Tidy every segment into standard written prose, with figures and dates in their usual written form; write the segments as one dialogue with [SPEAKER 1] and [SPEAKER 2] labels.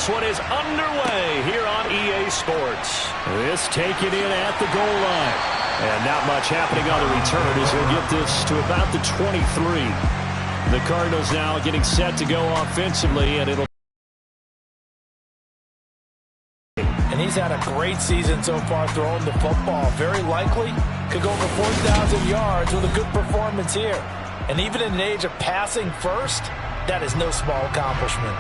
[SPEAKER 1] this one is underway here on EA Sports.
[SPEAKER 2] This taken in at the goal line. And not much happening on the return as he'll get this to about the 23. The Cardinals now getting set to go offensively, and it'll...
[SPEAKER 3] And he's had a great season so far throwing the football. Very likely could go over 4,000 yards with a good performance here. And even in an age of passing first, that is no small accomplishment.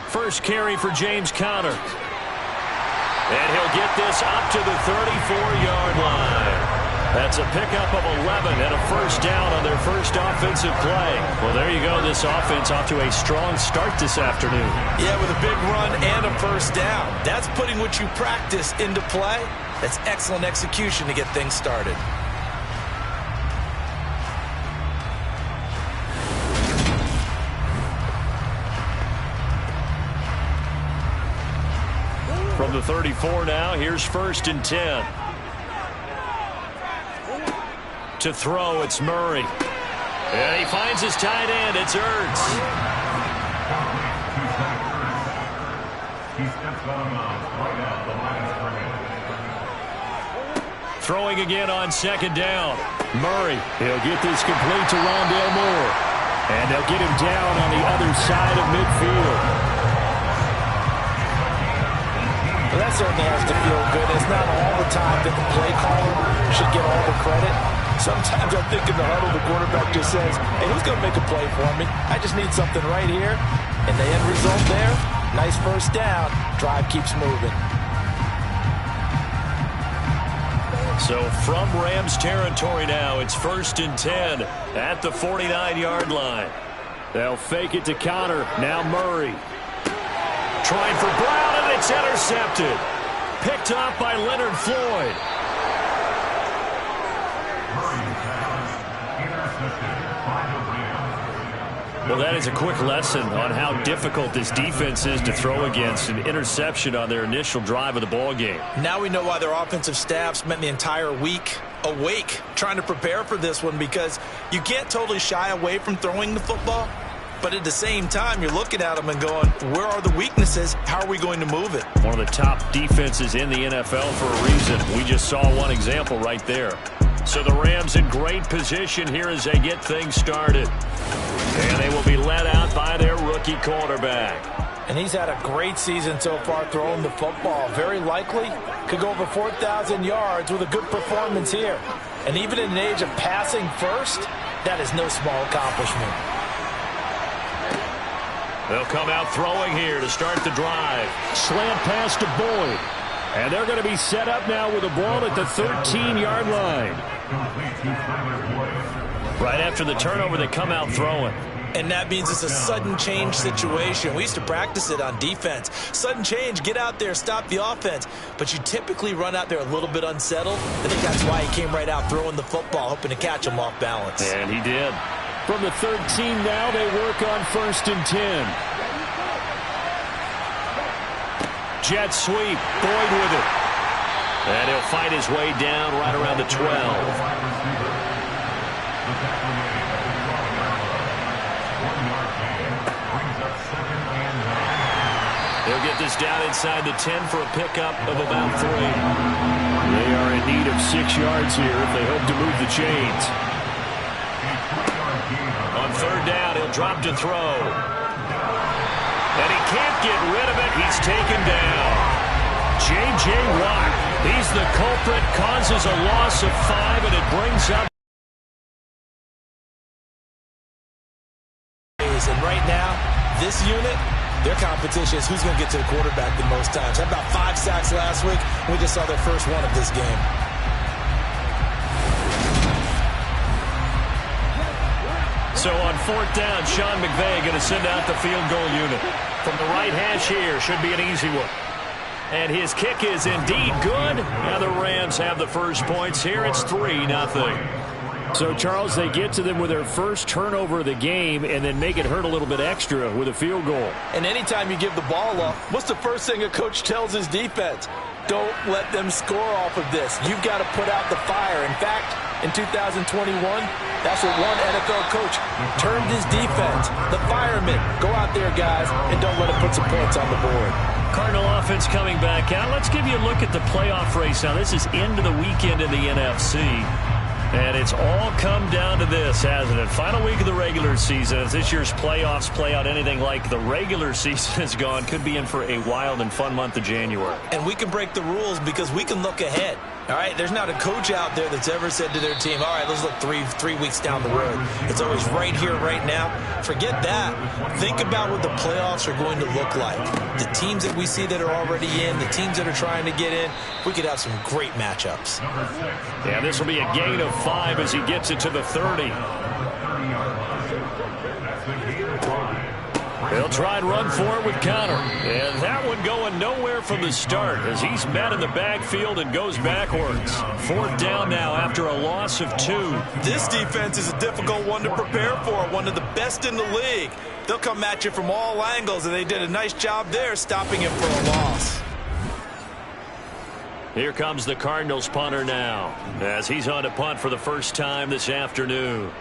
[SPEAKER 1] First carry for James Conner. And he'll get this up to the 34-yard line. That's a pickup of 11 and a first down on their first offensive play. Well, there you go. This offense off to a strong start this afternoon.
[SPEAKER 3] Yeah, with a big run and a first down. That's putting what you practice into play. That's excellent execution to get things started.
[SPEAKER 1] From the 34 now, here's 1st and 10. To throw, it's Murray. And he finds his tight end. It's Ertz. Throwing again on 2nd down.
[SPEAKER 2] Murray, he'll get this complete to Rondale Moore. And they'll get him down on the other side of midfield.
[SPEAKER 3] Well, that certainly has to feel good. It's not all the time that the play caller should get all the credit. Sometimes I think in the huddle, the quarterback just says, hey, who's going to make a play for me? I just need something right here. And the end result there, nice first down. Drive keeps moving.
[SPEAKER 1] So from Rams territory now, it's 1st and 10 at the 49-yard line.
[SPEAKER 2] They'll fake it to Conner. Now Murray.
[SPEAKER 1] Trying for Brown, and it's intercepted. Picked up by Leonard Floyd. Well, that is a quick lesson on how difficult this defense is to throw against. An interception on their initial drive of the ball game.
[SPEAKER 3] Now we know why their offensive staff spent the entire week awake trying to prepare for this one, because you can't totally shy away from throwing the football. But at the same time, you're looking at them and going, where are the weaknesses? How are we going to move it?
[SPEAKER 1] One of the top defenses in the NFL for a reason. We just saw one example right there. So the Rams in great position here as they get things started. And they will be led out by their rookie quarterback.
[SPEAKER 3] And he's had a great season so far throwing the football. Very likely could go over 4,000 yards with a good performance here. And even in an age of passing first, that is no small accomplishment.
[SPEAKER 1] They'll come out throwing here to start the drive.
[SPEAKER 2] Slant pass to Boyd. And they're going to be set up now with a ball at the 13-yard line.
[SPEAKER 1] Right after the turnover, they come out throwing.
[SPEAKER 3] And that means it's a sudden change situation. We used to practice it on defense. Sudden change, get out there, stop the offense. But you typically run out there a little bit unsettled. I think that's why he came right out throwing the football, hoping to catch him off balance.
[SPEAKER 1] And he did.
[SPEAKER 2] From the 13 now, they work on 1st and 10.
[SPEAKER 1] Jet sweep, Boyd with it. And he'll fight his way down right around the 12. They'll get this down inside the 10 for a pickup of about 3.
[SPEAKER 2] They are in need of 6 yards here if they hope to move the chains.
[SPEAKER 1] On 3rd down, he'll drop to throw. And he can't get rid of it. He's taken down. J.J. Watt, he's the culprit, causes a loss of 5, and it brings up.
[SPEAKER 3] And right now, this unit, their competition is who's going to get to the quarterback the most times. Had about 5 sacks last week. We just saw their first one of this game.
[SPEAKER 1] So on 4th down, Sean McVay going to send out the field goal unit. From the right hash here, should be an easy one. And his kick is indeed good. Now the Rams have the first points here. It's 3-0.
[SPEAKER 2] So, Charles, they get to them with their first turnover of the game and then make it hurt a little bit extra with a field goal.
[SPEAKER 3] And anytime you give the ball up, what's the first thing a coach tells his defense? Don't let them score off of this. You've got to put out the fire. In fact, in 2021, that's what one NFL coach termed his defense. The firemen. Go out there, guys, and don't let it put some points on the board.
[SPEAKER 2] Cardinal offense coming back out. Let's give you a look at the playoff race. Now, this is into the weekend in the NFC. And it's all come down to this, hasn't it? Final week of the regular season. As this year's playoffs play out anything like the regular season has gone, could be in for a wild and fun month of January.
[SPEAKER 3] And we can break the rules because we can look ahead. All right, there's not a coach out there that's ever said to their team, all right, let's look three weeks down the road. It's always right here, right now. Forget that. Think about what the playoffs are going to look like. The teams that we see that are already in, the teams that are trying to get in, we could have some great matchups.
[SPEAKER 2] Yeah, this will be a gain of 5 as he gets it to the 30. He'll try and run for it with Conner. And that one going nowhere from the start as he's met in the backfield and goes backwards. 4th down now after a loss of 2.
[SPEAKER 3] This defense is a difficult one to prepare for, one of the best in the league. They'll come at you from all angles, and they did a nice job there stopping him for a loss.
[SPEAKER 2] Here comes the Cardinals punter now as he's on to punt for the first time this afternoon.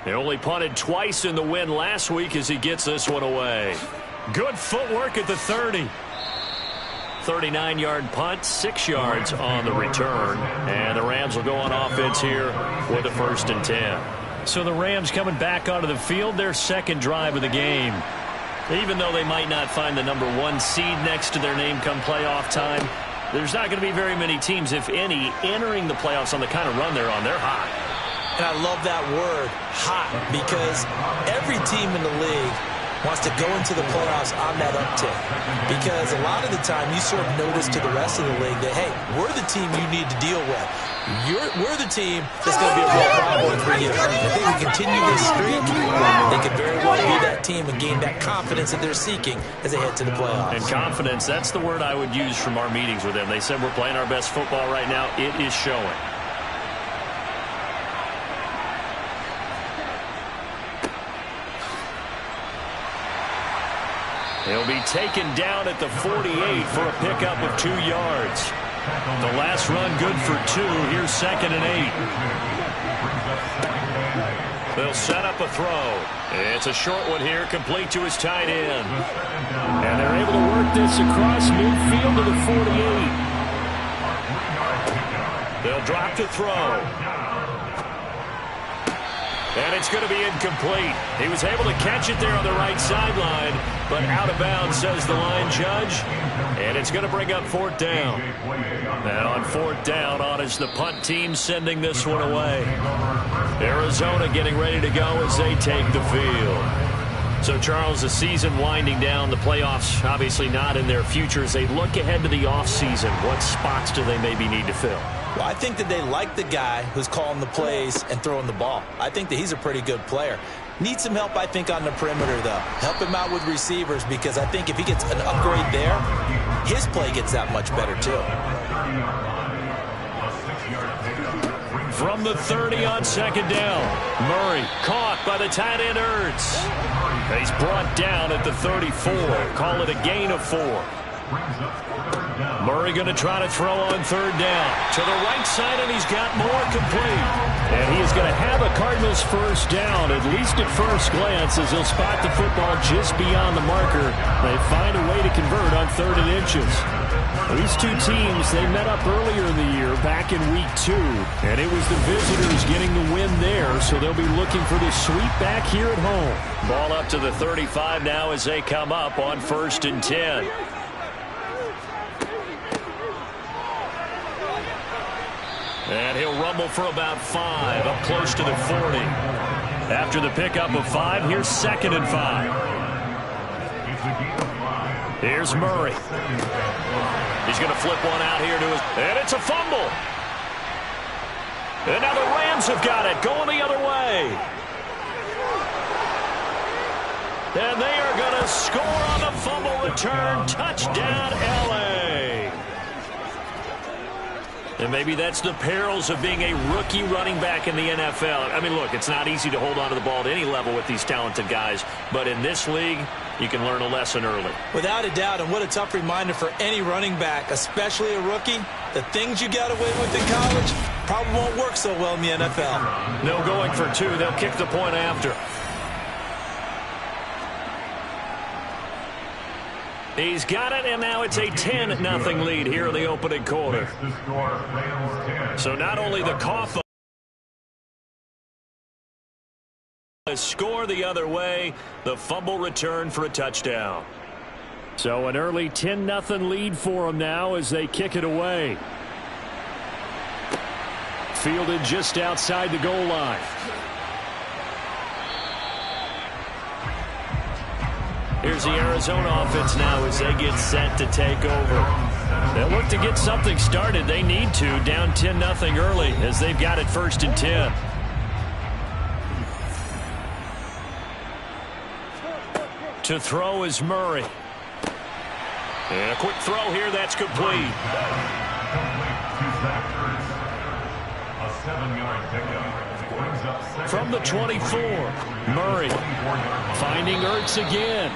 [SPEAKER 2] They only punted twice in the win last week as he gets this one away. Good footwork at the 30. 39-yard punt, 6 yards on the return. And the Rams will go on offense here with a 1st and 10. So the Rams coming back onto the field, their second drive of the game. Even though they might not find the #1 seed next to their name come playoff time, there's not going to be very many teams, if any, entering the playoffs on the kind of run they're on. They're hot.
[SPEAKER 3] And I love that word, hot, because every team in the league wants to go into the playoffs on that uptick. Because a lot of the time you serve notice to the rest of the league that, hey, we're the team you need to deal with. We're the team that's going to be a real problem for you. If they can continue this streak, they could very well be that team and gain that confidence that they're seeking as they head to the playoffs.
[SPEAKER 2] And confidence, that's the word I would use from our meetings with them. They said we're playing our best football right now. It is showing. He'll be taken down at the 48 for a pickup of 2 yards. The last run good for 2. Here's 2nd and 8. They'll set up a throw. It's a short one here, complete to his tight end. And they're able to work this across midfield to the 48. They'll drop to throw. And it's going to be incomplete. He was able to catch it there on the right sideline, but out of bounds, says the line judge. And it's going to bring up 4th down. And on 4th down, on is the punt team sending this one away. Arizona getting ready to go as they take the field. So, Charles, the season winding down, the playoffs obviously not in their future. As they look ahead to the offseason, what spots do they maybe need to fill?
[SPEAKER 3] Well, I think that they like the guy who's calling the plays and throwing the ball. I think that he's a pretty good player. Needs some help, I think, on the perimeter, though. Help him out with receivers because I think if he gets an upgrade there, his play gets that much better, too.
[SPEAKER 2] From the 30 on 2nd down. Murray caught by the tight end Ertz. He's brought down at the 34. Call it a gain of 4. Murray going to try to throw on 3rd down. To the right side, and he's got more complete. And he is going to have a Cardinals 1st down, at least at first glance, as he'll spot the football just beyond the marker. They find a way to convert on 3rd and inches. These two teams, they met up earlier in the year, back in week 2. And it was the visitors getting the win there, so they'll be looking for the sweep back here at home. Ball up to the 35 now as they come up on 1st and 10. And he'll rumble for about 5, up close to the 40. After the pickup of 5, here's 2nd and 5. Here's Murray. He's going to flip one out here to his... And it's a fumble. And now the Rams have got it, going the other way. And they are going to score on the fumble return. Touchdown, L.A. And maybe that's the perils of being a rookie running back in the NFL. I mean, look, it's not easy to hold on to the ball at any level with these talented guys. But in this league,
[SPEAKER 1] you can learn a lesson early.
[SPEAKER 3] Without a doubt, and what a tough reminder for any running back, especially a rookie. The things you got away with in college probably won't work so well in the NFL.
[SPEAKER 1] No going for two. They'll kick the point after. He's got it, and now it's a 10-0 lead here in the opening quarter. So not only the cough score the other way, the fumble return for a touchdown.
[SPEAKER 2] So an early 10-0 lead for them now as they kick it away. Fielded just outside the goal line.
[SPEAKER 1] Here's the Arizona offense now as they get set to take over. They'll look to get something started. They need to, down 10-0 early as they've got it 1st and 10. To throw is Murray. And a quick throw here, that's complete. From the 24, Murray finding Ertz again.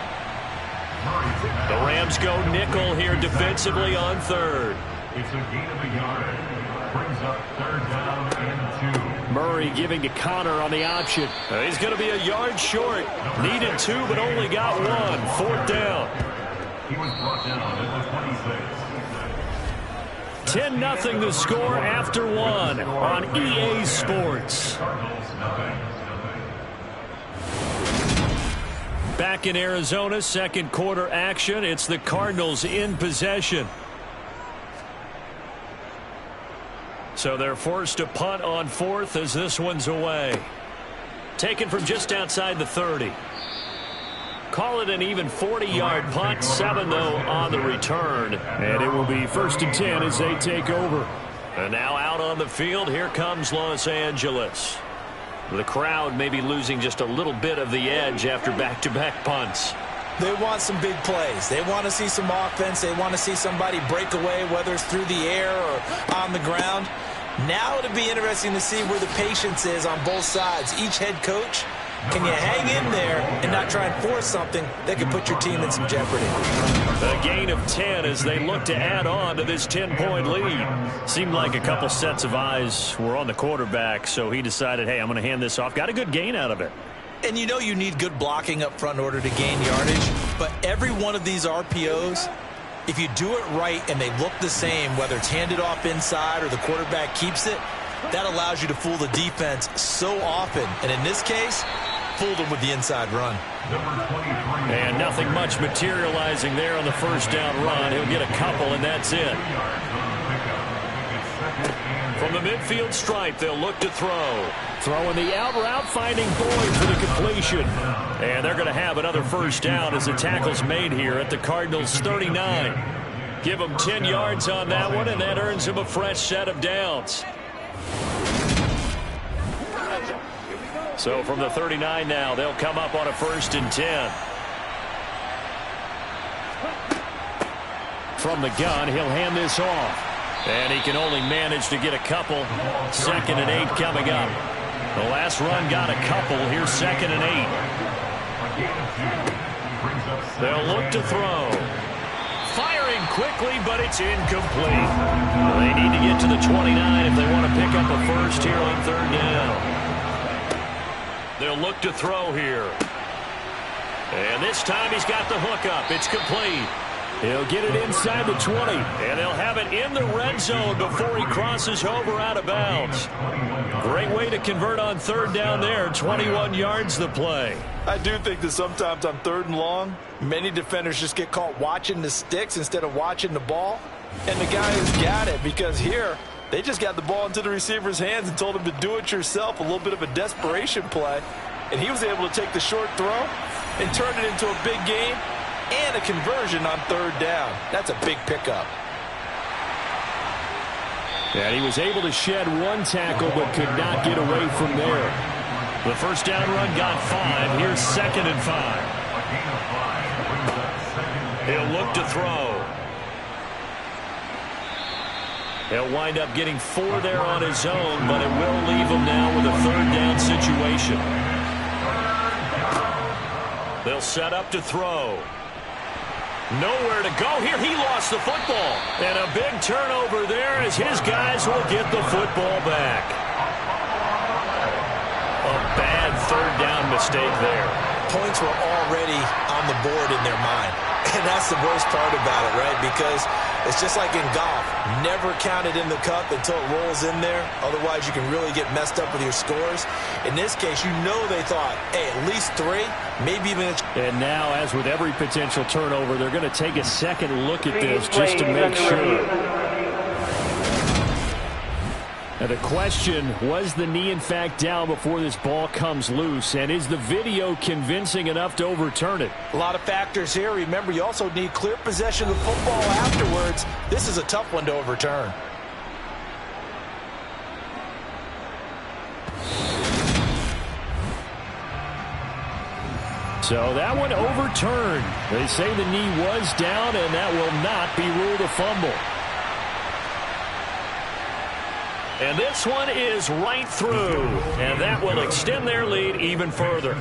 [SPEAKER 1] The Rams go nickel here defensively on 3rd.
[SPEAKER 4] It's a gain of a yard. Brings up 3rd down and 2.
[SPEAKER 2] Murray giving to Connor on the option.
[SPEAKER 1] He's going to be a yard short. Needed 2, but only got 1. 4th down.
[SPEAKER 4] He was brought down at the 26.
[SPEAKER 1] 10-0 the score after 1 on EA Sports. Back in Arizona, 2nd quarter action. It's the Cardinals in possession. So they're forced to punt on 4th as this one's away. Taken from just outside the 30. Call it an even 40-yard punt. 7, though, on the return.
[SPEAKER 2] And it will be 1st and 10 as they take over.
[SPEAKER 1] And now out on the field, here comes Los Angeles. The crowd may be losing just a little bit of the edge after back-to-back punts.
[SPEAKER 3] They want some big plays. They want to see some offense. They want to see somebody break away, whether it's through the air or on the ground. Now it'll be interesting to see where the patience is on both sides. Each head coach, can you hang in there and not try and force something that could put your team in some jeopardy?
[SPEAKER 1] A gain of 10 as they look to add on to this 10-point lead. Seemed like a couple sets of eyes were on the quarterback, so he decided, hey, I'm going to hand this off. Got a good gain out of it.
[SPEAKER 3] And you know you need good blocking up front in order to gain yardage, but every one of these RPOs, if you do it right and they look the same, whether it's handed off inside or the quarterback keeps it, that allows you to fool the defense so often. And in this case, fooled them with the inside run.
[SPEAKER 1] And nothing much materializing there on the 1st down run. He'll get a couple, and that's it. From the midfield stripe, they'll look to throw.
[SPEAKER 2] Throwing the out route, finding Boyd for the completion.
[SPEAKER 1] And they're going to have another 1st down as the tackle's made here at the Cardinals' 39. Give them 10 yards on that one, and that earns them a fresh set of downs. So from the 39 now, they'll come up on a 1st and 10.
[SPEAKER 2] From the gun, he'll hand this off.
[SPEAKER 1] And he can only manage to get a couple. 2nd and 8 coming up. The last run got a couple. Here's 2nd and 8. They'll look to throw. Firing quickly, but it's incomplete. They need to get to the 29 if they want to pick up a 1st here on 3rd down. They'll look to throw here. And this time he's got the hook up. It's complete.
[SPEAKER 2] He'll get it inside the 20.
[SPEAKER 1] And they'll have it in the red zone before he crosses over out of bounds. Great way to convert on 3rd down there. 21 yards the play.
[SPEAKER 3] I do think that sometimes on 3rd and long, many defenders just get caught watching the sticks instead of watching the ball. And the guy who's got it, because here, they just got the ball into the receiver's hands and told him to do it yourself, a little bit of a desperation play. And he was able to take the short throw and turn it into a big game and a conversion on 3rd down. That's a big pickup.
[SPEAKER 2] And he was able to shed 1 tackle but could not get away from there.
[SPEAKER 1] The 1st down run got 5. Here's 2nd and 5. He'll look to throw. He'll wind up getting 4 there on his own, but it will leave him now with a 3rd down situation. They'll set up to throw. Nowhere to go here. He lost the football. And a big turnover there as his guys will get the football back. A bad third down mistake there.
[SPEAKER 3] Points were already on the board in their mind. And that's the worst part about it, right? Because it's just like in golf. Never count it in the cup until it rolls in there. Otherwise, you can really get messed up with your scores. In this case, you know they thought, hey, at least 3, maybe even...
[SPEAKER 2] And now, as with every potential turnover, they're going to take a second look at this just to make sure. Now the question, was the knee in fact down before this ball comes loose? And is the video convincing enough to overturn it?
[SPEAKER 3] A lot of factors here. Remember, you also need clear possession of the football afterwards. This is a tough one to overturn.
[SPEAKER 2] So that one overturned. They say the knee was down, and that will not be ruled a fumble.
[SPEAKER 1] And this one is right through. And that will extend their lead even further.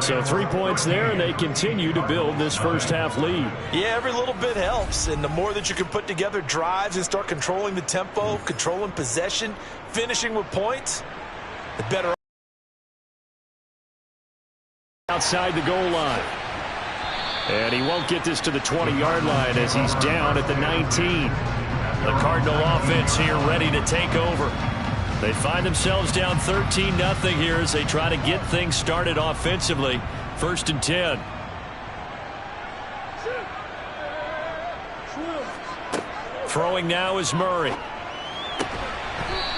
[SPEAKER 2] So 3 points there, and they continue to build this first half lead.
[SPEAKER 3] Yeah, every little bit helps. And the more that you can put together drives and start controlling the tempo, controlling possession, finishing with points, the better.
[SPEAKER 2] Outside the goal line. And he won't get this to the 20-yard line as he's down at the 19.
[SPEAKER 1] The Cardinal offense here ready to take over. They find themselves down 13-0 here as they try to get things started offensively. 1st and 10. Throwing now is Murray.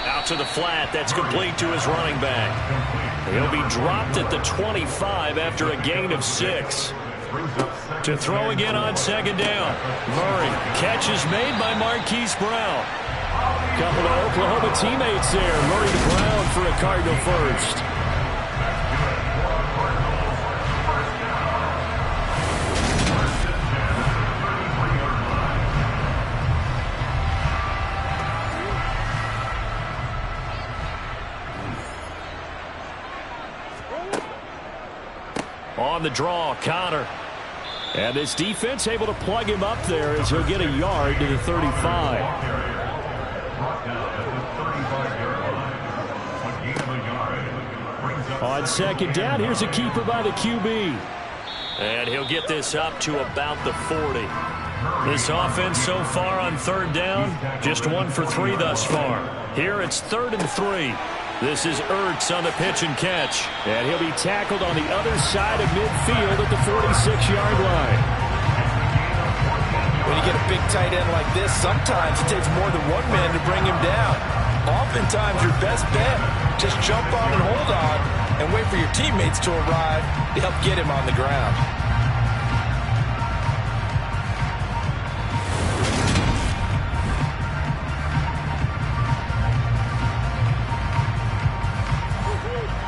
[SPEAKER 1] Out to the flat. That's complete to his running back. He'll be dropped at the 25 after a gain of 6. To throw again on 2nd down. Murray. Catch is made by Marquise Brown.
[SPEAKER 2] Couple of Oklahoma teammates there. Murray to Brown for a Cardinal first.
[SPEAKER 1] On the draw, Connor.
[SPEAKER 2] And this defense able to plug him up there as he'll get a yard to the 35. On 2nd down, here's a keeper by the QB.
[SPEAKER 1] And he'll get this up to about the 40. This offense so far on 3rd down, just 1 for 3 thus far. Here it's 3rd and 3. This is Ertz on the pitch and catch.
[SPEAKER 2] And he'll be tackled on the other side of midfield at the 46-yard line.
[SPEAKER 3] When you get a big tight end like this, sometimes it takes more than one man to bring him down. Oftentimes, your best bet, just jump on and hold on and wait for your teammates to arrive to help get him on the ground.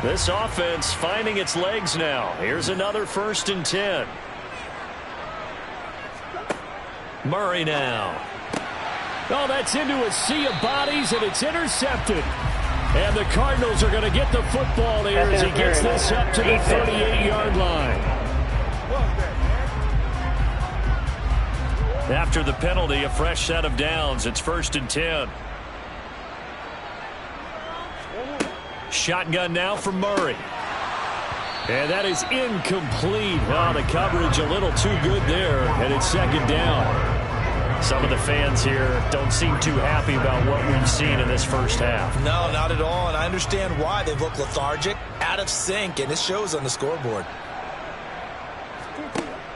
[SPEAKER 1] This offense finding its legs now. Here's another 1st and 10. Murray now.
[SPEAKER 2] Oh, that's into a sea of bodies, and it's intercepted. And the Cardinals are going to get the football here as he gets this up to the 38-yard line.
[SPEAKER 1] After the penalty, a fresh set of downs. It's 1st and 10. Shotgun now for Murray.
[SPEAKER 2] And that is incomplete. Oh, the coverage a little too good there, and it's 2nd down.
[SPEAKER 1] Some of the fans here don't seem too happy about what we've seen in this first half.
[SPEAKER 3] No, not at all, and I understand why. They look lethargic, out of sync, and it shows on the scoreboard.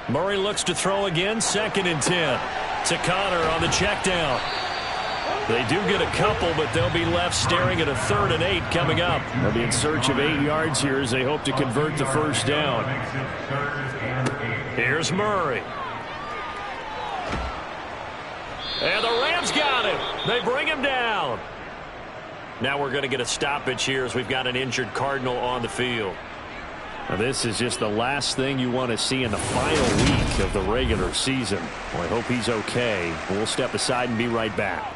[SPEAKER 1] Murray looks to throw again, 2nd and 10. To Connor on the check down. They do get a couple, but they'll be left staring at a 3rd and 8 coming up.
[SPEAKER 2] They'll be in search of 8 yards here as they hope to convert the first down.
[SPEAKER 1] Here's Murray. And the Rams got him. They bring him down. Now we're going to get a stoppage here as we've got an injured Cardinal on the field.
[SPEAKER 2] Now this is just the last thing you want to see in the final week of the regular season. Well, I hope he's okay. We'll step aside and be right back.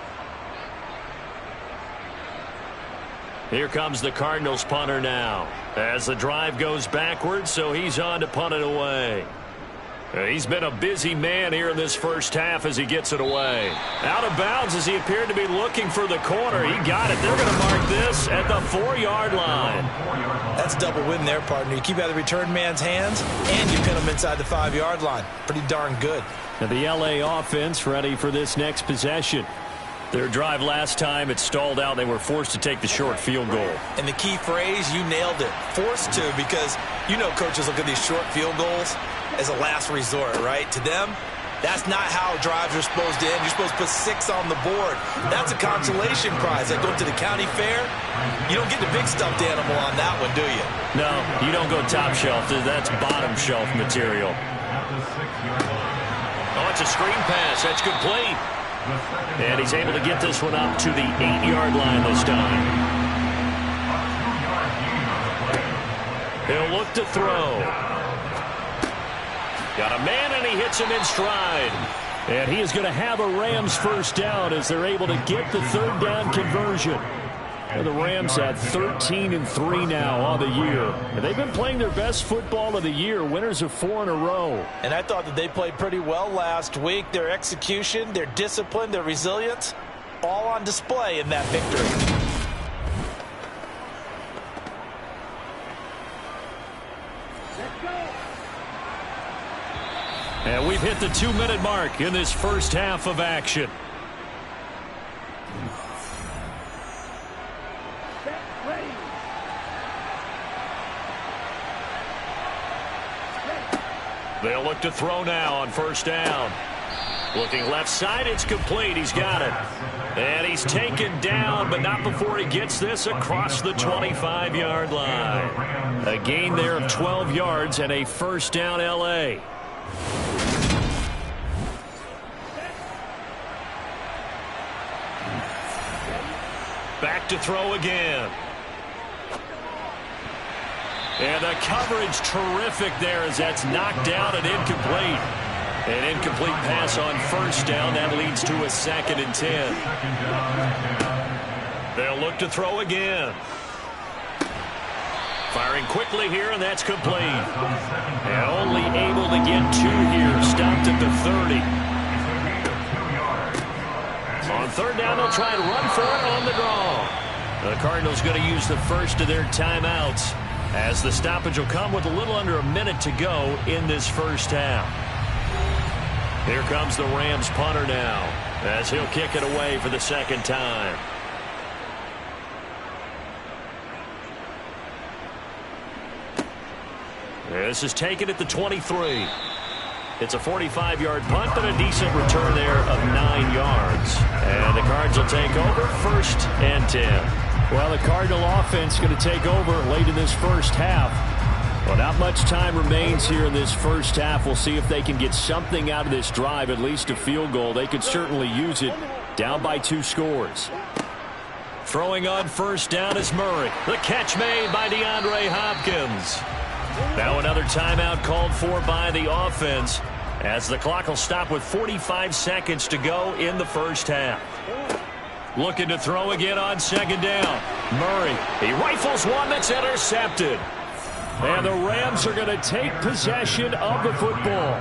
[SPEAKER 1] Here comes the Cardinals punter now. As the drive goes backwards, so he's on to punt it away. He's been a busy man here in this first half as he gets it away. Out of bounds as he appeared to be looking for the corner. He got it. They're going to mark this at the 4-yard line.
[SPEAKER 3] That's double win there, partner. You keep out of the return man's hands, and you pin him inside the 5-yard line. Pretty darn good.
[SPEAKER 2] And the L.A. offense ready for this next possession.
[SPEAKER 1] Their drive last time, it stalled out. They were forced to take the short field goal.
[SPEAKER 3] And the key phrase, you nailed it. Forced to, because you know coaches look at these short field goals as a last resort, right? To them, that's not how drives are supposed to end. You're supposed to put 6 on the board. That's a consolation prize. Like going to the county fair, you don't get the big stuffed animal on that one, do you?
[SPEAKER 1] No, you don't go top shelf. That's bottom shelf material. Oh, it's a screen pass. That's complete. And he's able to get this one up to the 8-yard line this time. He'll look to throw. Got a man, and he hits him in stride.
[SPEAKER 2] And he is going to have a Rams first down as they're able to get the third down conversion. And the Rams at 13-3 now on the year. And they've been playing their best football of the year, winners of 4 in a row.
[SPEAKER 3] And I thought that they played pretty well last week. Their execution, their discipline, their resilience, all on display in that victory.
[SPEAKER 1] And we've hit the 2-minute mark in this first half of action. They'll look to throw now on first down. Looking left side, it's complete. He's got it. And he's taken down, but not before he gets this across the 25-yard line. A gain there of 12 yards and a first down L.A. Back to throw again. And the coverage terrific there as that's knocked down and incomplete. An incomplete pass on first down. That leads to a 2nd and 10. They'll look to throw again. Firing quickly here, and that's complete. And only able to get 2 here. Stopped at the 30. On third down, they'll try and run for it on the draw. The Cardinals going to use the first of their timeouts, as the stoppage will come with a little under a minute to go in this first half. Here comes the Rams punter now, as he'll kick it away for the second time. This is taken at the 23. It's a 45-yard punt, but a decent return there of 9 yards. And the Cards will take over, 1st and 10.
[SPEAKER 2] Well, the Cardinal offense going to take over late in this first half. Well, not much time remains here in this first half. We'll see if they can get something out of this drive, at least a field goal. They could certainly use it, down by 2 scores.
[SPEAKER 1] Throwing on first down is Murray. The catch made by DeAndre Hopkins. Now another timeout called for by the offense, as the clock will stop with 45 seconds to go in the first half. Looking to throw again on second down. Murray, he rifles one that's intercepted.
[SPEAKER 2] And the Rams are going to take possession of the football.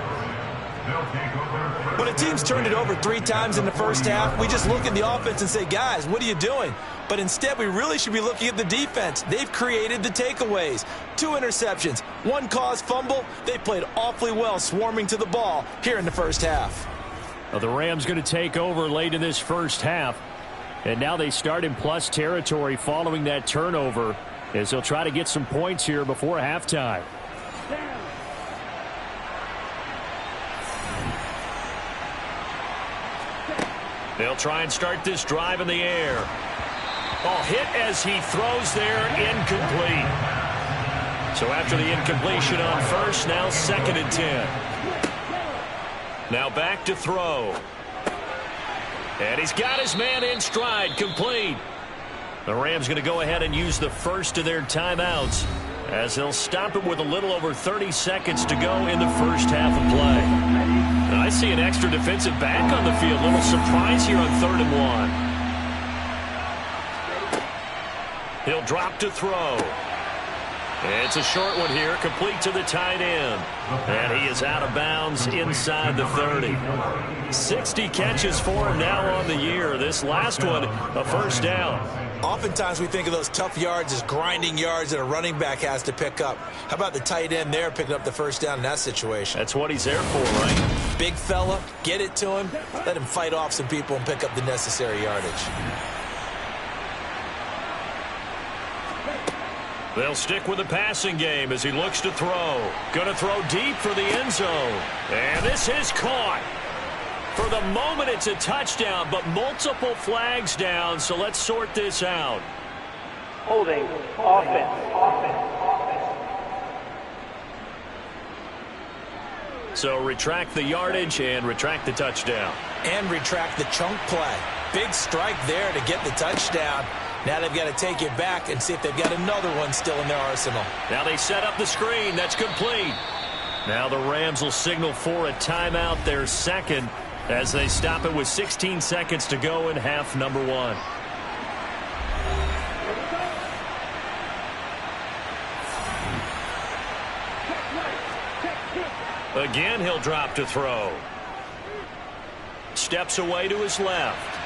[SPEAKER 3] When a team's turned it over 3 times in the first half, we just look at the offense and say, guys, what are you doing? But instead, we really should be looking at the defense. They've created the takeaways. 2 interceptions, 1 caused fumble. They played awfully well swarming to the ball here in the first half.
[SPEAKER 2] Well, the Rams going to take over late in this first half. And now they start in plus territory following that turnover, as they'll try to get some points here before halftime.
[SPEAKER 1] They'll try and start this drive in the air. Oh, hit as he throws there, incomplete. So after the incompletion on first, now 2nd and 10. Now back to throw. And he's got his man in stride, complete. The Rams going to go ahead and use the first of their timeouts, as they'll stop it with a little over 30 seconds to go in the first half of play. And I see an extra defensive back on the field. Little surprise here on 3rd and 1. He'll drop to throw. It's a short one here, complete to the tight end. And he is out of bounds inside the 30. 60 catches for him now on the year. This last one, a first down.
[SPEAKER 3] Oftentimes we think of those tough yards as grinding yards that a running back has to pick up. How about the tight end there picking up the first down in that situation?
[SPEAKER 1] That's what he's there for, right?
[SPEAKER 3] Big fella, get it to him, let him fight off some people and pick up the necessary yardage.
[SPEAKER 1] They'll stick with the passing game as he looks to throw. Going to throw deep for the end zone. And this is caught. For the moment, it's a touchdown, but multiple flags down, so let's sort this out.
[SPEAKER 5] Holding, offense.
[SPEAKER 1] So retract the yardage and retract the touchdown.
[SPEAKER 3] And retract the chunk play. Big strike there to get the touchdown. Now they've got to take it back and see if they've got another one still in their arsenal.
[SPEAKER 1] Now they set up the screen. That's complete. Now the Rams will signal for a timeout, their second, as they stop it with 16 seconds to go in half number one. Again, he'll drop to throw. Steps away to his left.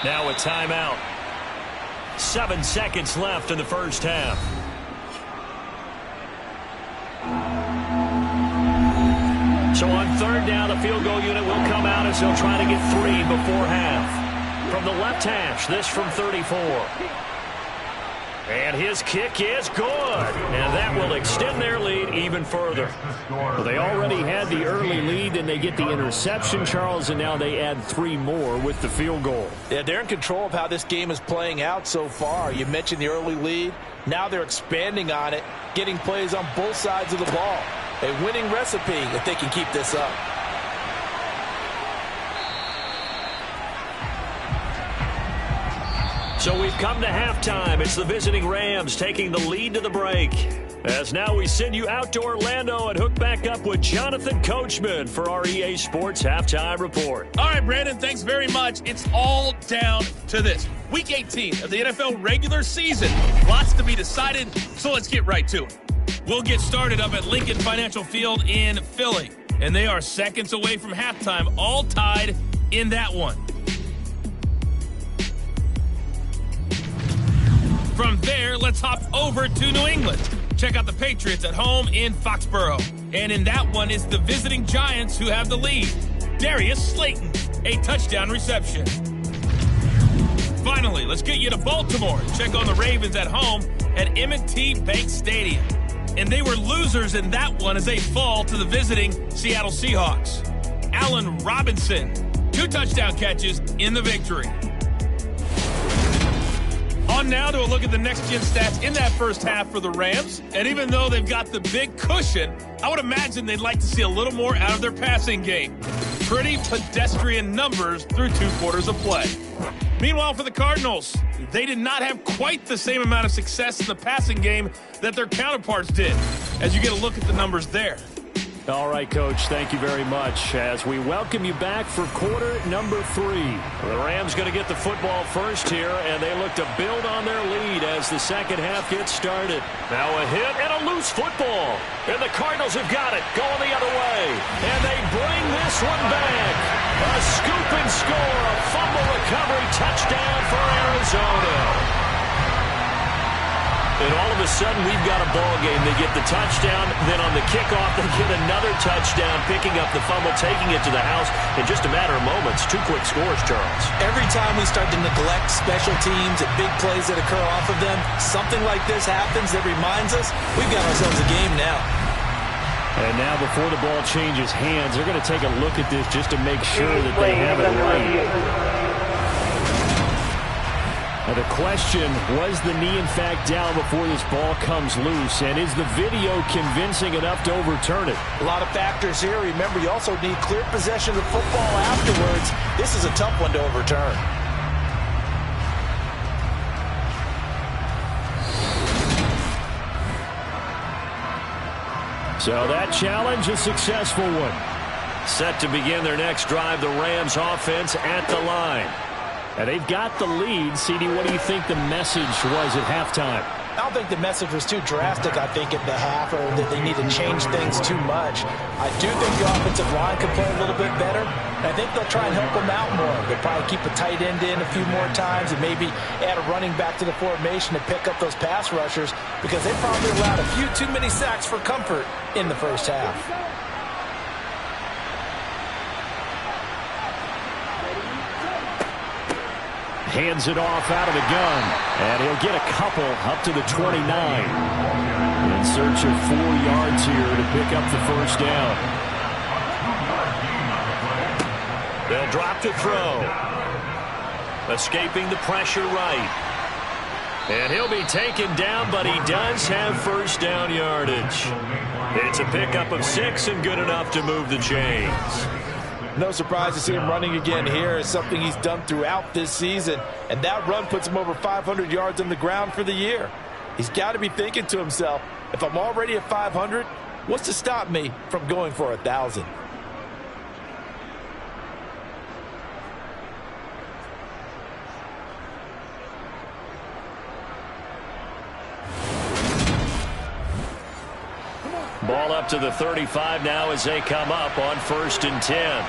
[SPEAKER 1] Now a timeout. 7 seconds left in the first half. So on third down, the field goal unit will come out as they'll try to get 3 before half. From the left hash, this from 34. And his kick is good. And that will extend their lead even further.
[SPEAKER 2] Well, they already had the early lead, then they get the interception, Charles, and now they add 3 more with the field goal.
[SPEAKER 3] Yeah, they're in control of how this game is playing out so far. You mentioned the early lead. Now they're expanding on it, getting plays on both sides of the ball. A winning recipe if they can keep this up.
[SPEAKER 1] So we've come to halftime. It's the visiting Rams taking the lead to the break. As now we send you out to Orlando and hook back up with Jonathan Coachman for our EA Sports Halftime Report.
[SPEAKER 6] All right, Brandon, thanks very much. It's all down to this. Week 18 of the NFL regular season. Lots to be decided, so let's get right to it. We'll get started up at Lincoln Financial Field in Philly. And they are seconds away from halftime, all tied in that one. From there, let's hop over to New England. Check out the Patriots at home in Foxborough. And in that one is the visiting Giants who have the lead. Darius Slayton, a touchdown reception. Finally, let's get you to Baltimore. Check on the Ravens at home at M&T Bank Stadium. And they were losers in that one as they fall to the visiting Seattle Seahawks. Allen Robinson, 2 touchdown catches in the victory. On now to a look at the next-gen stats in that first half for the Rams. And even though they've got the big cushion, I would imagine they'd like to see a little more out of their passing game. Pretty pedestrian numbers through 2 quarters of play. Meanwhile, for the Cardinals, they did not have quite the same amount of success in the passing game that their counterparts did, as you get a look at the numbers there.
[SPEAKER 2] All right, Coach, thank you very much as we welcome you back for quarter number 3.
[SPEAKER 1] The Rams going to get the football first here, and they look to build on their lead as the second half gets started. Now a hit and a loose football. And the Cardinals have got it, going the other way. And they bring this one back. A scoop and score, a fumble recovery touchdown for Arizona. And all of a sudden, we've got a ball game. They get the touchdown, then on the kickoff, they get another touchdown, picking up the fumble, taking it to the house in just a matter of moments. 2 quick scores, Charles.
[SPEAKER 3] Every time we start to neglect special teams and big plays that occur off of them, something like this happens that reminds us we've got ourselves a game now.
[SPEAKER 2] And now before the ball changes hands, they're going to take a look at this just to make sure that they have it right. Now the question, was the knee in fact down before this ball comes loose? And is the video convincing enough to overturn it?
[SPEAKER 3] A lot of factors here. Remember, you also need clear possession of the football afterwards. This is a tough one to overturn.
[SPEAKER 2] So that challenge, a successful one.
[SPEAKER 1] Set to begin their next drive, the Rams offense at the line.
[SPEAKER 2] And they've got the lead. CD, what do you think the message was at halftime?
[SPEAKER 3] I don't think the message was too drastic, I think, at the half, or that they need to change things too much. I do think the offensive line could play a little bit better. And I think they'll try and help them out more. They'll probably keep a tight end in a few more times and maybe add a running back to the formation to pick up those pass rushers, because they probably allowed a few too many sacks for comfort in the first half.
[SPEAKER 2] Hands it off out of the gun, and he'll get a couple up to the 29. In search of 4 yards here to pick up the first down.
[SPEAKER 1] They'll drop to throw. Escaping the pressure right. And he'll be taken down, but he does have first down yardage. It's a pickup of 6 and good enough to move the chains.
[SPEAKER 3] No surprise to see him running again here. It's something he's done throughout this season. And that run puts him over 500 yards on the ground for the year. He's got to be thinking to himself, if I'm already at 500, what's to stop me from going for 1,000?
[SPEAKER 1] Ball up to the 35 now as they come up on 1st and 10.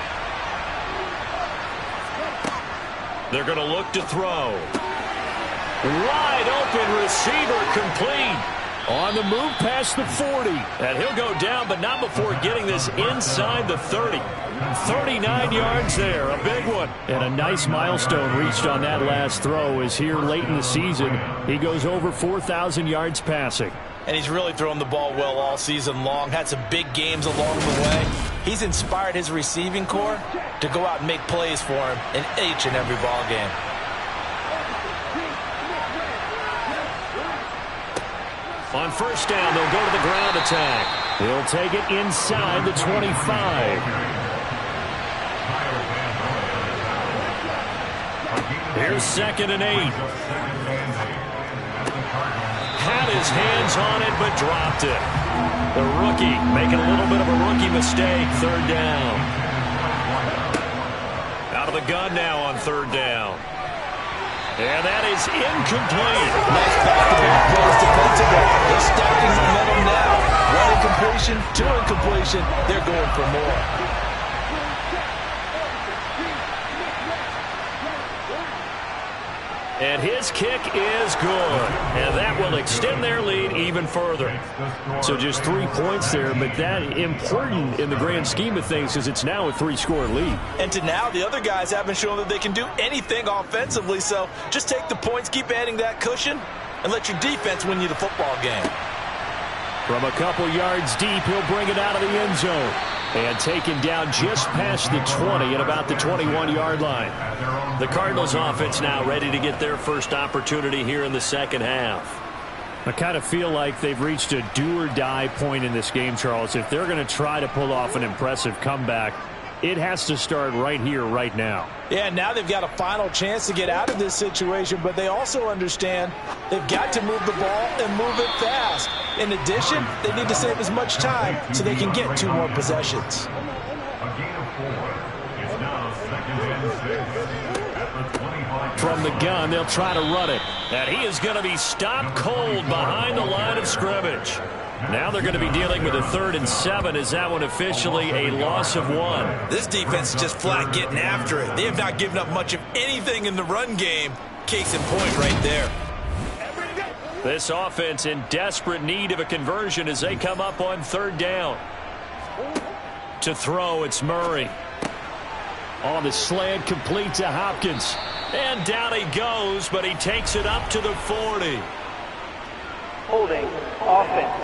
[SPEAKER 1] They're going to look to throw. Wide open receiver complete.
[SPEAKER 2] On the move past the 40.
[SPEAKER 1] And he'll go down, but not before getting this inside the 30. 39 yards there, a big one.
[SPEAKER 2] And a nice milestone reached on that last throw is here late in the season. He goes over 4,000 yards passing.
[SPEAKER 3] And he's really thrown the ball well all season long. Had some big games along the way. He's inspired his receiving corps to go out and make plays for him in each and every ball game.
[SPEAKER 1] On 1st down, they'll go to the ground attack.
[SPEAKER 2] He'll take it inside the 25.
[SPEAKER 1] Here's 2nd and 8. Had his hands on it, but dropped it. The rookie making a little bit of a rookie mistake. 3rd down. Out of the gun now on 3rd down. And that is incomplete.
[SPEAKER 3] Nice back-to-back plays defensively. They're stacking momentum now. 1 incompletion, 2 incompletion. They're going for more.
[SPEAKER 1] And his kick is good. And that will extend their lead even further.
[SPEAKER 2] So just 3 points there, but that important in the grand scheme of things because it's now a 3-score lead.
[SPEAKER 3] And to now, the other guys haven't shown that they can do anything offensively, so just take the points, keep adding that cushion, and let your defense win you the football game.
[SPEAKER 2] From a couple yards deep, he'll bring it out of the end zone. And taken down just past the 20 at about the 21-yard line.
[SPEAKER 1] The Cardinals offense now ready to get their first opportunity here in the second half.
[SPEAKER 2] I kind of feel like they've reached a do-or-die point in this game, Charles. If they're going to try to pull off an impressive comeback, it has to start right here, right now.
[SPEAKER 3] Yeah, now they've got a final chance to get out of this situation, but they also understand they've got to move the ball and move it fast. In addition, they need to save as much time so they can get 2 more possessions.
[SPEAKER 4] A gain of 4. It's now 2nd and 6 at the 25.
[SPEAKER 2] From the gun, they'll try to run it.
[SPEAKER 1] And he is going to be stopped cold behind the line of scrimmage. Now they're going to be dealing with a 3rd and 7. Is that one officially a loss of 1?
[SPEAKER 3] This defense is just flat getting after it. They have not given up much of anything in the run game. Case in point right there.
[SPEAKER 1] This offense in desperate need of a conversion as they come up on 3rd down. To throw, it's Murray.
[SPEAKER 2] On the slant, complete to Hopkins.
[SPEAKER 1] And down he goes, but he takes it up to the 40.
[SPEAKER 5] Holding offense.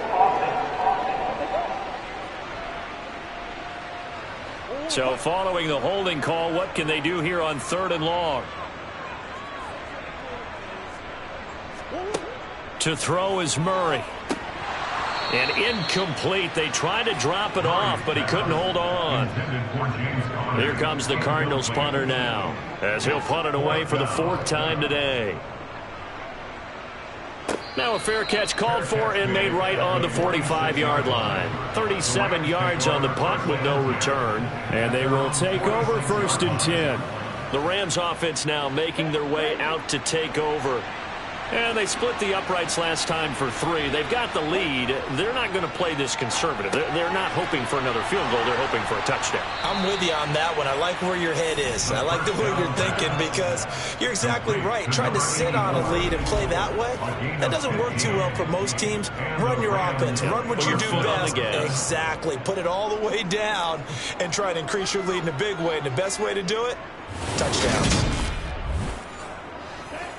[SPEAKER 1] So following the holding call, what can they do here on 3rd and long? To throw is Murray. And incomplete. They tried to drop it off, but he couldn't hold on. Here comes the Cardinals punter now, as he'll punt it away for the 4th time today. Now a fair catch called for and made right on the 45-yard line. 37 yards on the punt with no return.
[SPEAKER 2] And they will take over 1st and 10.
[SPEAKER 1] The Rams offense now making their way out to take over. And they split the uprights last time for 3. They've got the lead. They're not going to play this conservative. They're not hoping for another field goal. They're hoping for a touchdown.
[SPEAKER 3] I'm with you on that one. I like where your head is. I like the way you're thinking because you're exactly right. Trying to sit on a lead and play that way, that doesn't work too well for most teams. Run your offense. Run what you do best. Exactly. Put it all the way down and try to increase your lead in a big way. And the best way to do it, touchdowns.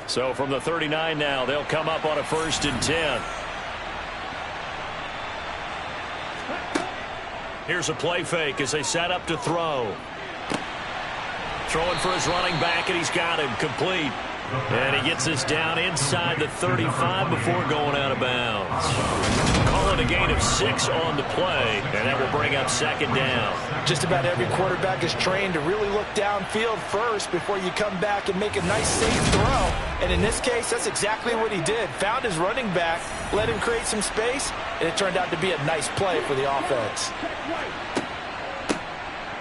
[SPEAKER 1] So from the 39 now, they'll come up on a 1st and 10. Here's a play fake as they set up to throw. Throwing for his running back, and he's got him complete. And he gets this down inside the 35 before going out of bounds. Calling a gain of 6 on the play, and that will bring up 2nd down.
[SPEAKER 3] Just about every quarterback is trained to really look downfield first before you come back and make a nice, safe throw. And in this case, that's exactly what he did. Found his running back, let him create some space, and it turned out to be a nice play for the offense.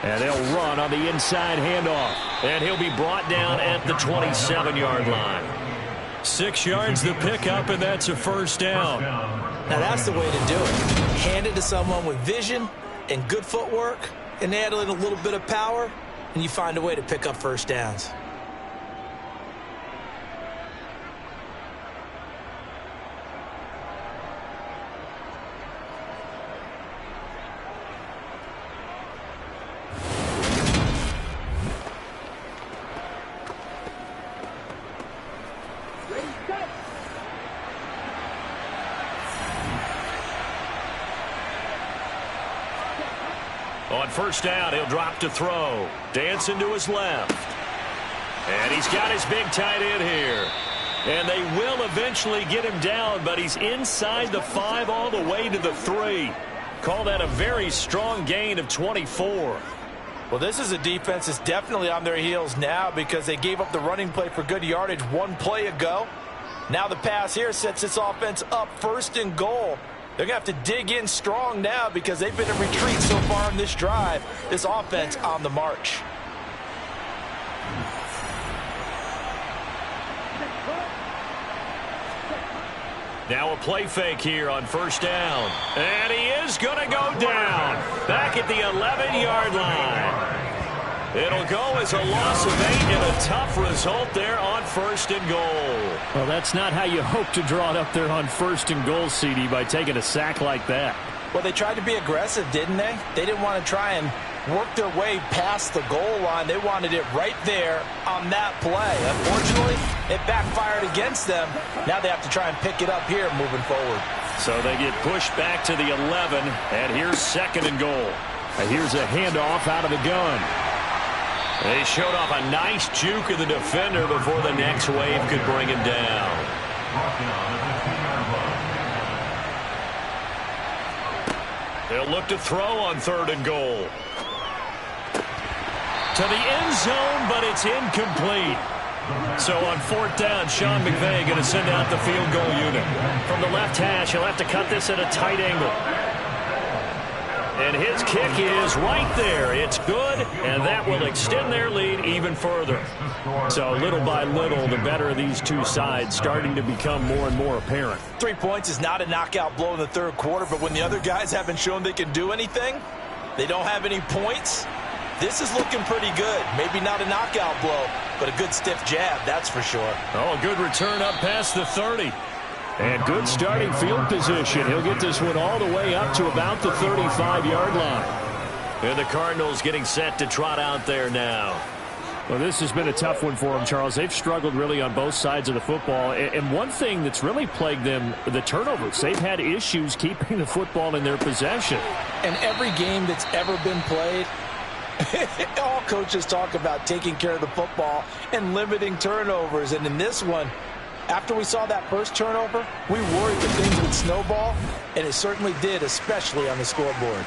[SPEAKER 1] And they'll run on the inside handoff. And he'll be brought down at the 27-yard line. 6 yards the pickup, and that's a 1st down.
[SPEAKER 3] Now that's the way to do it. Hand it to someone with vision and good footwork, and add in a little bit of power, and you find a way to pick up 1st downs.
[SPEAKER 1] On 1st down, he'll drop to throw. Dancing to his left. And he's got his big tight end here. And they will eventually get him down, but he's inside the 5 all the way to the 3. Call that a very strong gain of 24.
[SPEAKER 3] Well, this is a defense that's definitely on their heels now because they gave up the running play for good yardage 1 play ago. Now the pass here sets this offense up 1st and goal. They're going to have to dig in strong now because they've been in retreat so far in this drive. This offense on the march.
[SPEAKER 1] Now a play fake here on 1st down. And he is going to go down. Back at the 11-yard line. It'll go as a loss of 8 and a tough result there on 1st and goal.
[SPEAKER 2] Well, that's not how you hope to draw it up there on 1st and goal, CD, by taking a sack like that.
[SPEAKER 3] Well, they tried to be aggressive, didn't they? They didn't want to try and work their way past the goal line. They wanted it right there on that play. Unfortunately, it backfired against them. Now they have to try and pick it up here moving forward.
[SPEAKER 1] So they get pushed back to the 11, and here's 2nd and goal.
[SPEAKER 2] And here's a handoff out of the gun.
[SPEAKER 1] They showed off a nice juke of the defender before the next wave could bring him down. They'll look to throw on 3rd and goal. To the end zone, but it's incomplete. So on 4th down, Sean McVay going to send out the field goal unit. From the left hash, he'll have to cut this at a tight angle. And his kick is right there. It's good, and that will extend their lead even further. So little by little, the better of these two sides starting to become more and more apparent.
[SPEAKER 3] 3 points is not a knockout blow in the 3rd quarter, but when the other guys haven't shown they can do anything, they don't have any points, this is looking pretty good. Maybe not a knockout blow, but a good stiff jab, that's for sure.
[SPEAKER 1] Oh, good return up past the 30.
[SPEAKER 2] And good starting field position. He'll get this one all the way up to about the 35-yard line.
[SPEAKER 1] And the Cardinals getting set to trot out there now.
[SPEAKER 2] Well, this has been a tough one for them, Charles. They've struggled really on both sides of the football. And one thing that's really plagued them, the turnovers. They've had issues keeping the football in their possession.
[SPEAKER 3] And every game that's ever been played, all coaches talk about taking care of the football and limiting turnovers. And in this one, after we saw that first turnover, we worried that things would snowball, and it certainly did, especially on the scoreboard.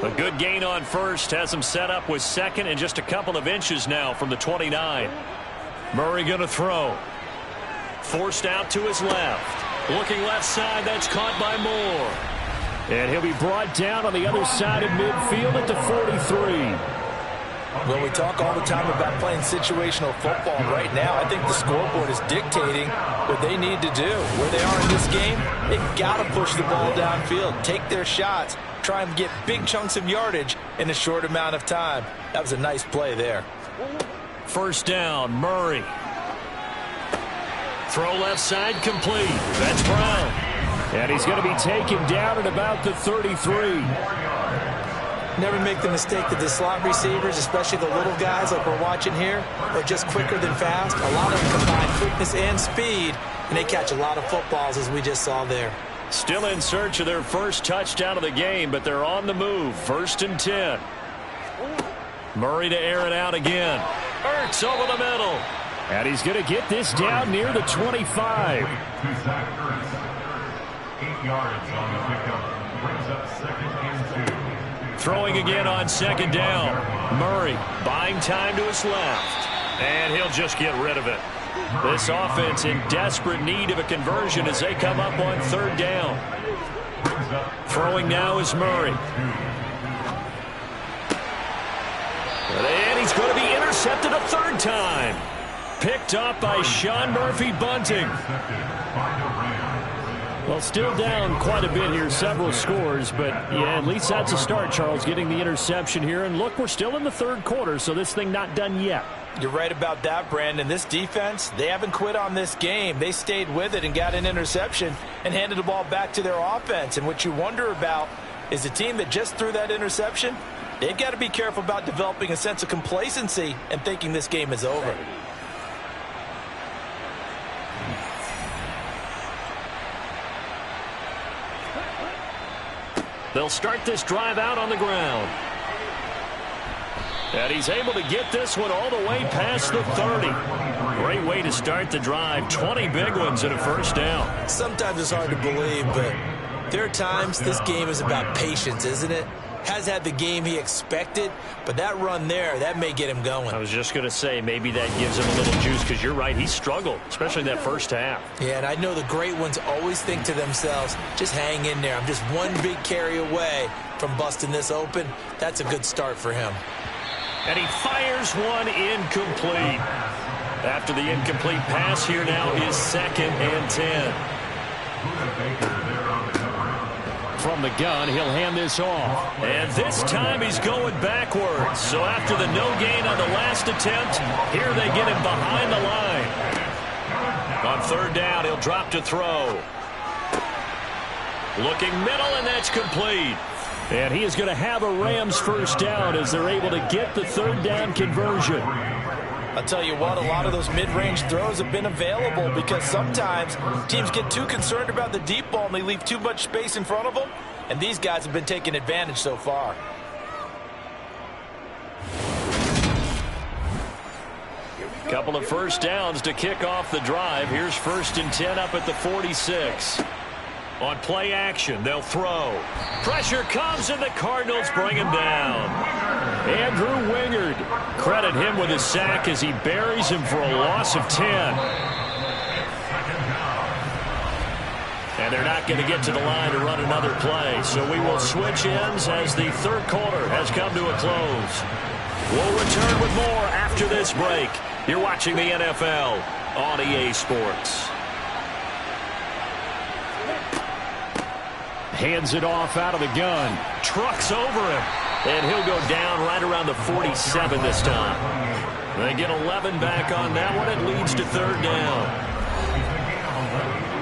[SPEAKER 1] A good gain on 1st has them set up with 2nd and just a couple of inches now from the 29. Murray going to throw. Forced out to his left. Looking left side, that's caught by Moore.
[SPEAKER 2] And he'll be brought down on the other side of midfield at the 43.
[SPEAKER 3] Well, we talk all the time about playing situational football. Right now, I think the scoreboard is dictating what they need to do. Where they are in this game, they've got to push the ball downfield, take their shots, try and get big chunks of yardage in a short amount of time. That was a nice play there.
[SPEAKER 1] First down, Murray. Throw left side complete. That's Brown.
[SPEAKER 2] And he's going to be taken down at about the 33.
[SPEAKER 3] Never make the mistake that the slot receivers, especially the little guys like we're watching here, are just quicker than fast. A lot of them combine quickness and speed, and they catch a lot of footballs, as we just saw there.
[SPEAKER 1] Still in search of their first touchdown of the game, but they're on the move. 1st and 10. Murray to air it out again. Ertz over the middle.
[SPEAKER 2] And he's going to get this down near the 25.
[SPEAKER 4] 8 yards on the pickup. Brings up 2nd and 2.
[SPEAKER 1] Throwing again on 2nd down. Murray buying time to his left. And he'll just get rid of it. This offense in desperate need of a conversion as they come up on 3rd down. Throwing now is Murray. And he's going to be intercepted a 3rd time. Picked up by Sean Murphy-Bunting.
[SPEAKER 2] Well, still down quite a bit here, several scores, but yeah, at least that's a start, Charles, getting the interception here. And look, we're still in the 3rd quarter, so this thing not done yet.
[SPEAKER 3] You're right about that, Brandon. This defense, they haven't quit on this game. They stayed with it and got an interception and handed the ball back to their offense. And what you wonder about is the team that just threw that interception, they've got to be careful about developing a sense of complacency and thinking this game is over.
[SPEAKER 1] They'll start this drive out on the ground. And he's able to get this one all the way past the 30. Great way to start the drive. 20 big ones and a 1st down.
[SPEAKER 3] Sometimes it's hard to believe, but there are times this game is about patience, isn't it? Has had the game he expected, but that run there, that may get him going.
[SPEAKER 1] I was just going to say, maybe that gives him a little juice, because you're right, he struggled, especially in that 1st half.
[SPEAKER 3] Yeah, and I know the great ones always think to themselves, just hang in there. I'm just one big carry away from busting this open. That's a good start for him.
[SPEAKER 1] And he fires one incomplete. After the incomplete pass, here now is 2nd and 10.
[SPEAKER 2] From the gun, he'll hand this off.
[SPEAKER 1] And this time he's going backwards. So after the no gain on the last attempt, here they get him behind the line. On 3rd down, he'll drop to throw. Looking middle, and that's complete.
[SPEAKER 2] And he is going to have a Rams 1st down as they're able to get the 3rd down conversion.
[SPEAKER 3] I'll tell you what, a lot of those mid-range throws have been available because sometimes teams get too concerned about the deep ball and they leave too much space in front of them, and these guys have been taking advantage so far.
[SPEAKER 1] Couple of 1st downs to kick off the drive. Here's 1st and 10 up at the 46. On play action, they'll throw. Pressure comes, and the Cardinals bring him down.
[SPEAKER 2] Andrew Wingard.
[SPEAKER 1] Credit him with a sack as he buries him for a loss of 10. And they're not going to get to the line to run another play. So we will switch ends as the 3rd quarter has come to a close. We'll return with more after this break. You're watching the NFL on EA Sports.
[SPEAKER 2] Hands it off out of the gun.
[SPEAKER 1] Trucks over him. And he'll go down right around the 47 this time. They get 11 back on that one. It leads to 3rd down.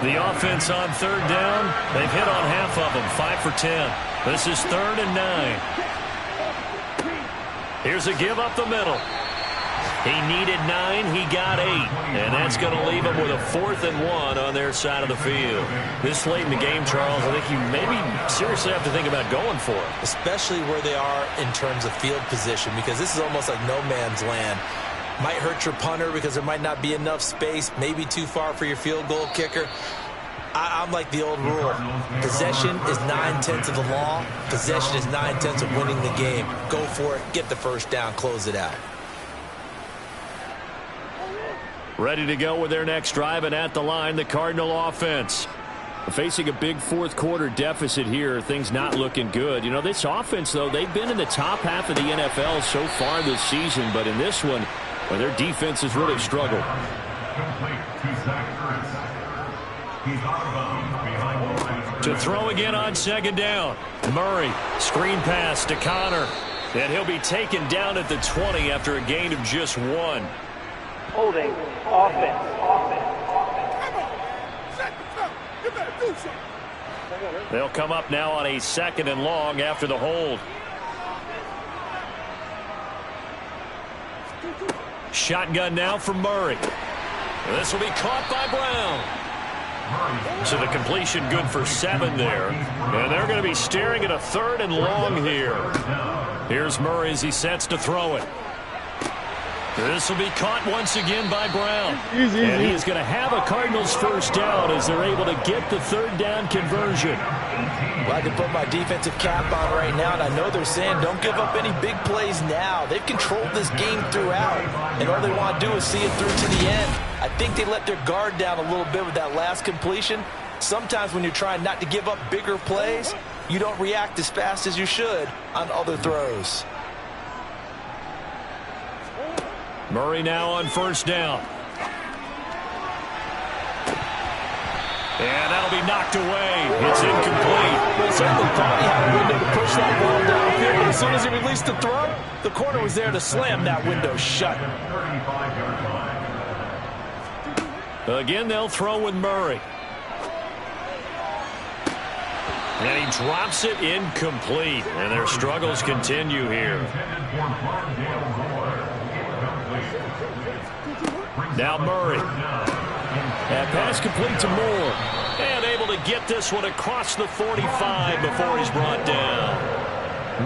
[SPEAKER 1] The offense on 3rd down, they've hit on half of them, 5 for 10. This is 3rd and 9. Here's a give up the middle. He needed 9, he got 8. And that's going to leave him with a 4th and 1 on their side of the field. This late in the game, Charles, I think you maybe seriously have to think about going for it.
[SPEAKER 3] Especially where they are in terms of field position, because this is almost like no man's land. Might hurt your punter because there might not be enough space, maybe too far for your field goal kicker. I'm like the old rule. Possession is 9/10 of the law. Possession is 9/10 of winning the game. Go for it, get the 1st down, close it out.
[SPEAKER 1] Ready to go with their next drive, and at the line, the Cardinal offense.
[SPEAKER 2] Facing a big fourth-quarter deficit here, things not looking good. You know, this offense, though, they've been in the top half of the NFL so far this season, but in this one, well, their defense has really struggled.
[SPEAKER 1] To throw again on second down. Murray, screen pass to Connor. And he'll be taken down at the 20 after a gain of just 1.
[SPEAKER 5] Holding. Offense.
[SPEAKER 1] They'll come up now on a 2nd and long after the hold. Shotgun now for Murray. This will be caught by Brown. So the completion good for 7 there. And they're going to be staring at a 3rd and long here. Here's Murray as he sets to throw it. This will be caught once again by Brown. And he is going to have a Cardinals first down as they're able to get the 3rd down conversion.
[SPEAKER 3] Well, I can put my defensive cap on right now, and I know they're saying don't give up any big plays now. They've controlled this game throughout, and all they want to do is see it through to the end. I think they let their guard down a little bit with that last completion. Sometimes when you're trying not to give up bigger plays, you don't react as fast as you should on other throws.
[SPEAKER 1] Murray now on first down. And that'll be knocked away. It's incomplete.
[SPEAKER 3] Well, certainly thought he had a window to push that ball downfield, but as soon as he released the throw, the corner was there to slam that window shut.
[SPEAKER 1] Again, they'll throw with Murray. And he drops it incomplete. And their struggles continue here. Now Murray. That pass complete to Moore. And able to get this one across the 45 before he's brought down.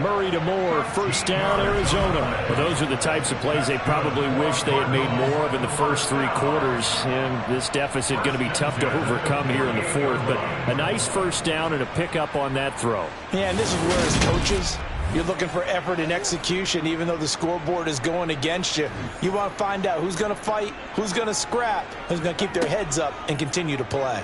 [SPEAKER 1] Murray to Moore, first down, Arizona.
[SPEAKER 2] Well, those are the types of plays they probably wish they had made more of in the first 3 quarters. And this deficit going to be tough to overcome here in the 4th. But a nice first down and a pickup on that throw.
[SPEAKER 3] Yeah, and this is where, as coaches, you're looking for effort and execution. Even though the scoreboard is going against you, you want to find out who's going to fight, who's going to scrap, who's going to keep their heads up and continue to play.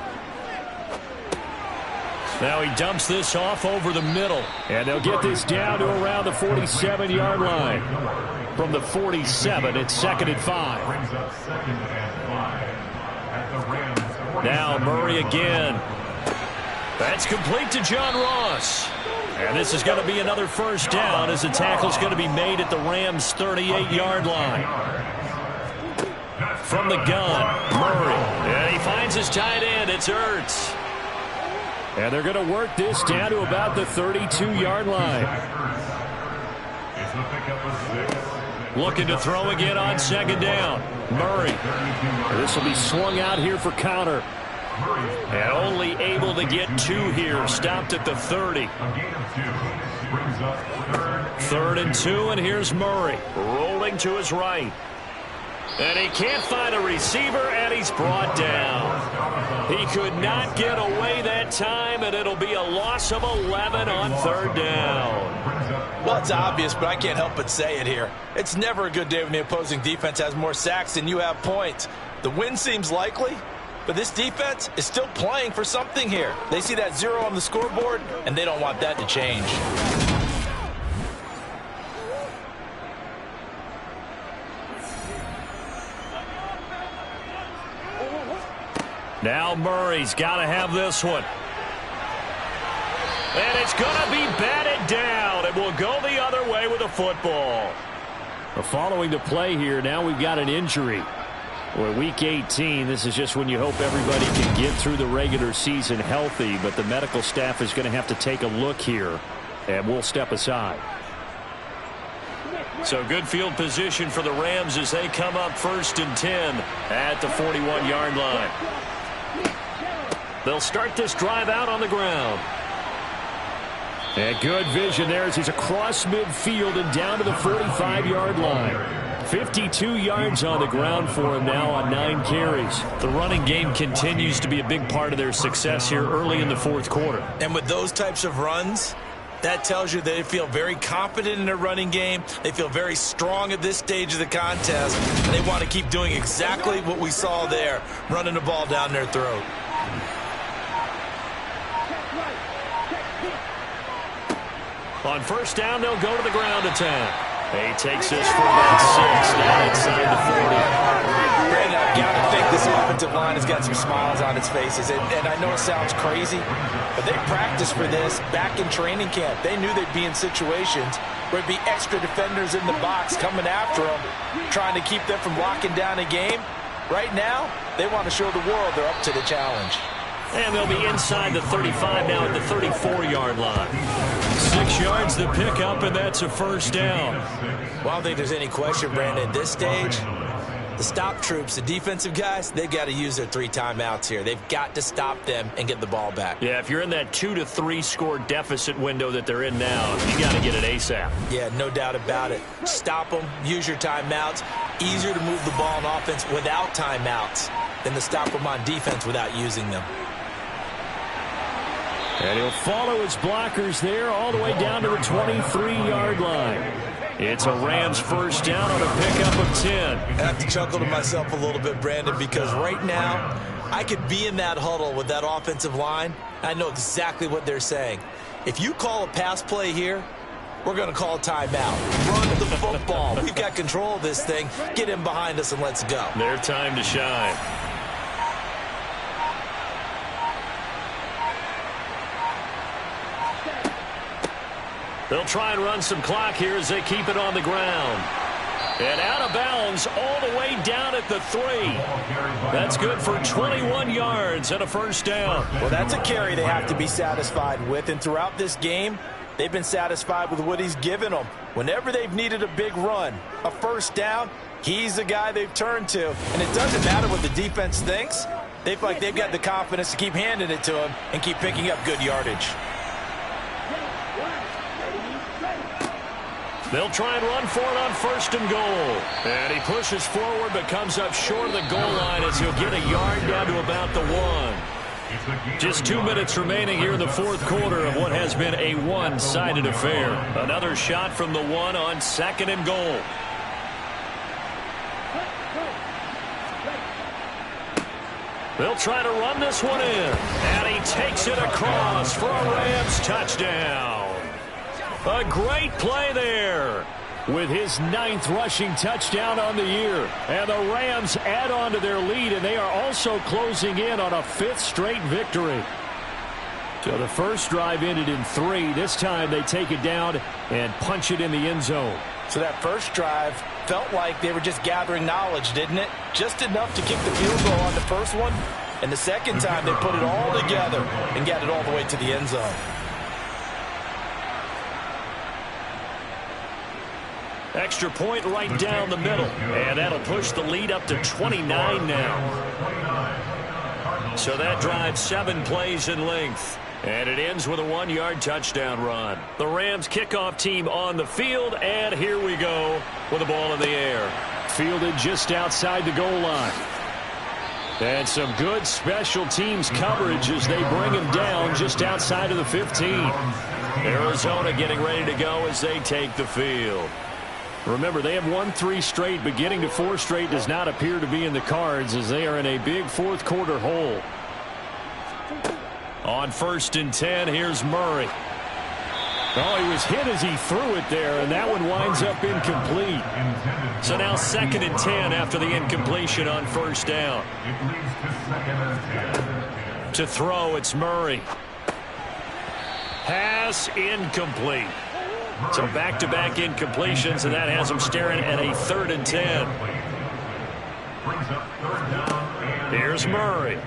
[SPEAKER 1] Now he dumps this off over the middle.
[SPEAKER 2] And they'll get this down to around the 47-yard line. From the 47, it's 2nd and 5.
[SPEAKER 1] Now Murray again. That's complete to John Ross. And this is going to be another first down as the tackle's going to be made at the Rams' 38-yard line. From the gun, Murray. And he finds his tight end. It's Ertz.
[SPEAKER 2] And they're going to work this down to about the 32-yard line.
[SPEAKER 1] Looking to throw again on second down. Murray.
[SPEAKER 2] This will be swung out here for Connor.
[SPEAKER 1] And only able to get 2 here. Stopped at the 30. 3rd and 2, and here's Murray. Rolling to his right. And he can't find a receiver, and he's brought down. He could not get away that time, and it'll be a loss of 11 on 3rd down.
[SPEAKER 3] Well, it's obvious, but I can't help but say it here. It's never a good day when the opposing defense has more sacks than you have points. The win seems likely, but this defense is still playing for something here. They see that 0 on the scoreboard, and they don't want that to change.
[SPEAKER 1] Now Murray's got to have this one. And it's going to be batted down. It will go the other way with the football.
[SPEAKER 2] Well, following the play here, now we've got an injury. Well, Week 18, this is just when you hope everybody can get through the regular season healthy, but the medical staff is going to have to take a look here, and we'll step aside.
[SPEAKER 1] So good field position for the Rams as they come up 1st and 10 at the 41-yard line. They'll start this drive out on the ground.
[SPEAKER 2] And good vision there as he's across midfield and down to the 45-yard line. 52 yards on the ground for him now on 9 carries.
[SPEAKER 1] The running game continues to be a big part of their success here early in the 4th quarter.
[SPEAKER 3] And with those types of runs, that tells you they feel very confident in their running game. They feel very strong at this stage of the contest. And they want to keep doing exactly what we saw there, running the ball down their throat.
[SPEAKER 1] On first down, they'll go to the ground attack. He takes this for about 6, now inside the 40.
[SPEAKER 3] Brandon, I've got to think this offensive line has got some smiles on its faces. And I know it sounds crazy, but they practiced for this back in training camp. They knew they'd be in situations where there'd be extra defenders in the box coming after them, trying to keep them from locking down a game. Right now, they want to show the world they're up to the challenge.
[SPEAKER 1] And they'll be inside the 35 now at the 34-yard line. 6 yards the pickup, and that's a first down.
[SPEAKER 3] Well, I don't think there's any question, Brandon, at this stage, the stop troops, the defensive guys, they've got to use their 3 timeouts here. They've got to stop them and get the ball back.
[SPEAKER 1] Yeah, if you're in that 2 to 3 score deficit window that they're in now, you got to get it ASAP.
[SPEAKER 3] Yeah, no doubt about it. Stop them, use your timeouts. Easier to move the ball on offense without timeouts than to stop them on defense without using them.
[SPEAKER 2] And he'll follow his blockers there all the way down to the 23-yard line. It's a Rams first down on a pickup of 10.
[SPEAKER 3] I have to chuckle to myself a little bit, Brandon, because right now I could be in that huddle with that offensive line. I know exactly what they're saying. If you call a pass play here, we're going to call a timeout. Run the football. We've got control of this thing. Get him behind us and let's go.
[SPEAKER 1] Their time to shine. They'll try and run some clock here as they keep it on the ground. And out of bounds all the way down at the 3. That's good for 21 yards and a first down.
[SPEAKER 3] Well, that's a carry they have to be satisfied with. And throughout this game, they've been satisfied with what he's given them. Whenever they've needed a big run, a first down, he's the guy they've turned to. And it doesn't matter what the defense thinks. They feel like they've got the confidence to keep handing it to him and keep picking up good yardage.
[SPEAKER 1] They'll try and run for it on first and goal. And he pushes forward but comes up short of the goal line as he'll get a yard down to about the 1. Just 2 minutes remaining here in the fourth quarter of what has been a one-sided affair. Another shot from the 1 on second and goal. They'll try to run this one in. And he takes it across for a Rams touchdown. A great play there with his 9th rushing touchdown on the year. And the Rams add on to their lead, and they are also closing in on a 5th straight victory. So the first drive ended in 3. This time they take it down and punch it in the end zone.
[SPEAKER 3] So that first drive felt like they were just gathering knowledge, didn't it? Just enough to kick the field goal on the first one. And the second time they put it all together and got it all the way to the end zone.
[SPEAKER 1] Extra point right down the middle. And that'll push the lead up to 29 now. So that drives 7 plays in length. And it ends with a 1-yard touchdown run. The Rams kickoff team on the field. And here we go with the ball in the air.
[SPEAKER 2] Fielded just outside the goal line. And some good special teams coverage as they bring him down just outside of the 15.
[SPEAKER 1] Arizona getting ready to go as they take the field.
[SPEAKER 2] Remember, they have won 3 straight, but getting to 4 straight does not appear to be in the cards as they are in a big fourth quarter hole.
[SPEAKER 1] On first and 10, here's Murray.
[SPEAKER 2] Oh, he was hit as he threw it there, and that one winds up incomplete.
[SPEAKER 1] So now 2nd and 10 after the incompletion on first down. To throw, it's Murray. Pass incomplete. So back-to-back incompletions, and that has them staring at a 3rd and 10. Here's Murray.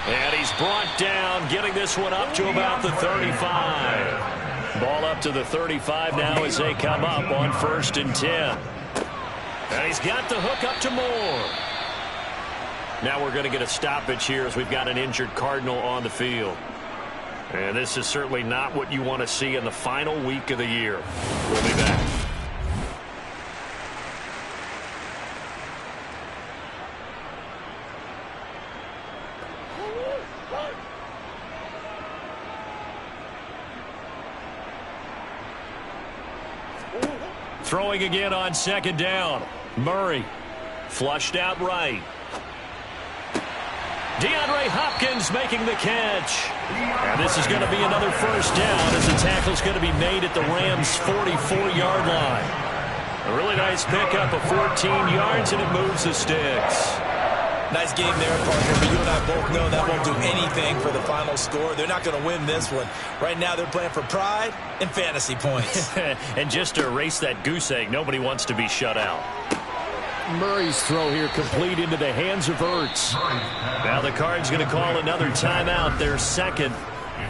[SPEAKER 1] And he's brought down, getting this one up to about the 35. Ball up to the 35 now as they come up on first and 10. And he's got the hook up to Moore. Now we're going to get a stoppage here as we've got an injured Cardinal on the field. And this is certainly not what you want to see in the final week of the year. We'll be back. Throwing again on second down. Murray flushed out right. DeAndre Hopkins making the catch. And this is going to be another first down as the tackle's going to be made at the Rams' 44-yard line. A really nice pickup of 14 yards, and it moves the sticks.
[SPEAKER 3] Nice game there, partner, but you and I both know that won't do anything for the final score. They're not going to win this one. Right now, they're playing for pride and fantasy points.
[SPEAKER 1] And just to erase that goose egg, nobody wants to be shut out.
[SPEAKER 2] Murray's throw here complete into the hands of Ertz.
[SPEAKER 1] Now the Cards going to call another timeout, their second,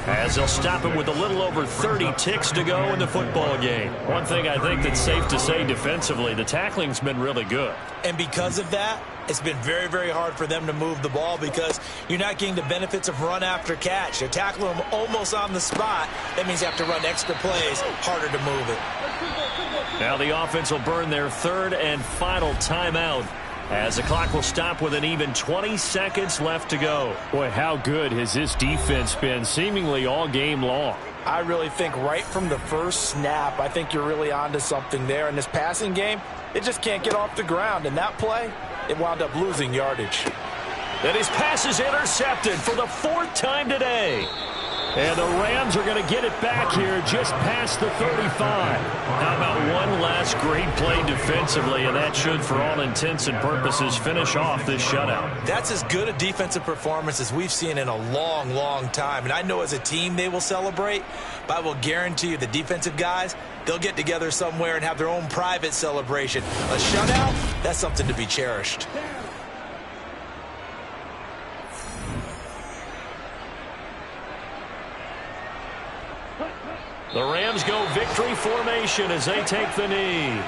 [SPEAKER 1] as they'll stop it with a little over 30 ticks to go in the football game. One thing I think that's safe to say defensively, the tackling's been really good.
[SPEAKER 3] And because of that, it's been very, very hard for them to move the ball because you're not getting the benefits of run after catch. They're tackling them almost on the spot. That means you have to run extra plays, harder to move it.
[SPEAKER 1] Now the offense will burn their third and final timeout as the clock will stop with an even 20 seconds left to go.
[SPEAKER 2] Boy, how good has this defense been seemingly all game long?
[SPEAKER 3] I really think right from the first snap, I think you're really onto something there. In this passing game, it just can't get off the ground. And that play, it wound up losing yardage.
[SPEAKER 1] And his pass is intercepted for the fourth time today.
[SPEAKER 2] And the Rams are going to get it back here just past the 35.
[SPEAKER 1] How about one last great play defensively, and that should, for all intents and purposes, finish off this shutout.
[SPEAKER 3] That's as good a defensive performance as we've seen in a long, long time. And I know as a team they will celebrate, but I will guarantee you the defensive guys, they'll get together somewhere and have their own private celebration. A shutout, that's something to be cherished.
[SPEAKER 1] The Rams go victory formation as they take the knee.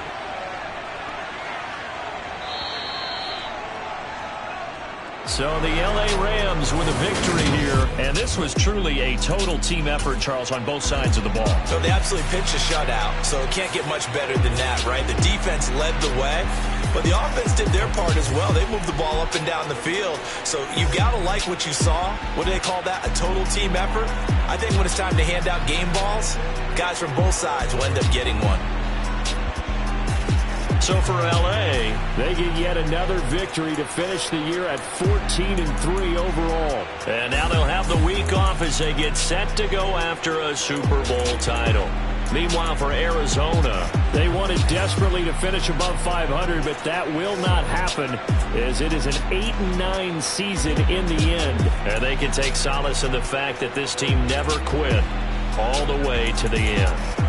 [SPEAKER 1] So the L.A. Rams with a victory here, and this was truly a total team effort, Charles, on both sides of the ball.
[SPEAKER 3] So they absolutely pitched a shutout, so it can't get much better than that, right? The defense led the way, but the offense did their part as well. They moved the ball up and down the field, so you got to like what you saw. What do they call that? A total team effort? I think when it's time to hand out game balls, guys from both sides will end up getting one.
[SPEAKER 1] So for L.A.,
[SPEAKER 2] they get yet another victory to finish the year at 14-3 overall.
[SPEAKER 1] And now they'll have the week off as they get set to go after a Super Bowl title. Meanwhile, for Arizona,
[SPEAKER 2] they wanted desperately to finish above 500, but that will not happen as it is an 8-9 season in the end.
[SPEAKER 1] And they can take solace in the fact that this team never quit all the way to the end.